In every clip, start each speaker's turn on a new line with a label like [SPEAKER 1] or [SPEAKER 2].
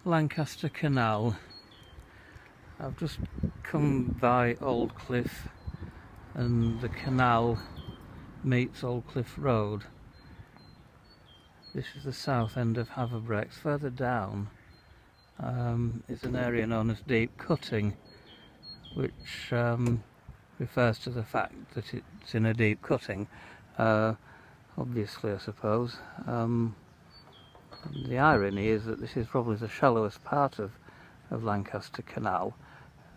[SPEAKER 1] Lancaster Canal. I've just come by Old Cliff and the canal meets Old Cliff Road. This is the south end of Haverbrechts. Further down is an area known as Deep Cutting, which refers to the fact that it's in a deep cutting, obviously I suppose. The irony is that this is probably the shallowest part of Lancaster Canal.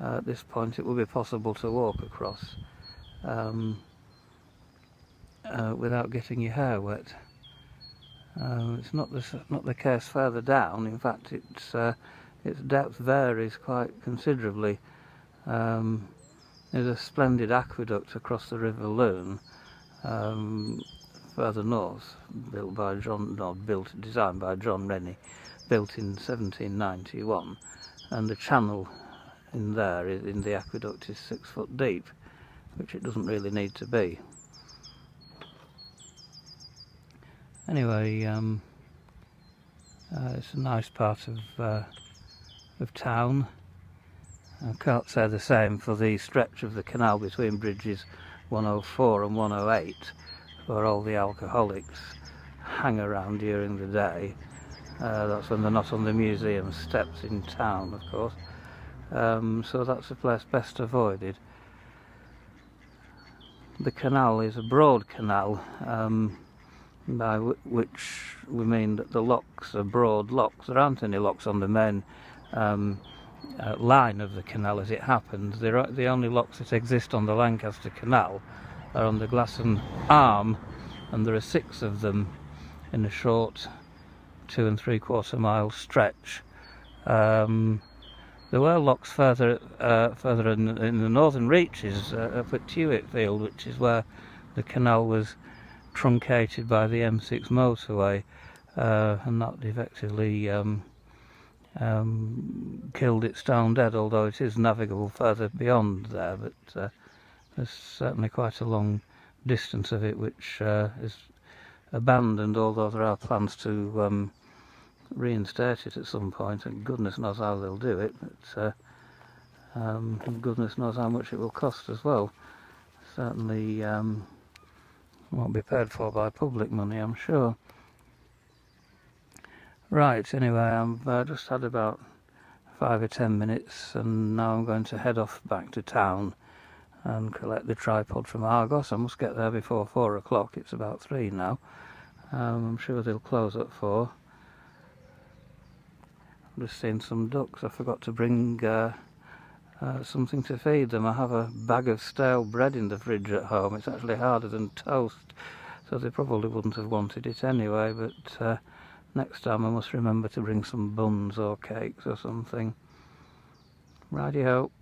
[SPEAKER 1] At this point it will be possible to walk across without getting your hair wet. It's not the case further down. In fact, its depth varies quite considerably. There's a splendid aqueduct across the River Lune further north, designed by John Rennie, built in 1791, and the channel in there in the aqueduct is 6 foot deep, which it doesn't really need to be. Anyway, it's a nice part of town. I can't say the same for the stretch of the canal between bridges 104 and 108, where all the alcoholics hang around during the day. That's when they're not on the museum steps in town, of course. So that's a place best avoided. The canal is a broad canal, by which we mean that the locks are broad locks. There aren't any locks on the main line of the canal as it happens. The only locks that exist on the Lancaster Canal are on the Glasson Arm, and there are 6 of them in a short 2 3/4 mile stretch. There were locks further in the northern reaches up at Tewitfield, which is where the canal was truncated by the M6 motorway, and that effectively killed it stone dead, although it is navigable further beyond there. But there's certainly quite a long distance of it which is abandoned, although there are plans to reinstate it at some point, and goodness knows how they'll do it, but goodness knows how much it will cost as well. Certainly won't be paid for by public money, I'm sure. Right, anyway, I've just had about 5 or 10 minutes, and now I'm going to head off back to town and collect the tripod from Argos. I must get there before 4 o'clock, it's about 3 now. I'm sure they'll close at 4. I've just seen some ducks. I forgot to bring something to feed them. I have a bag of stale bread in the fridge at home. It's actually harder than toast, so they probably wouldn't have wanted it anyway, but next time I must remember to bring some buns or cakes or something. Righty-ho.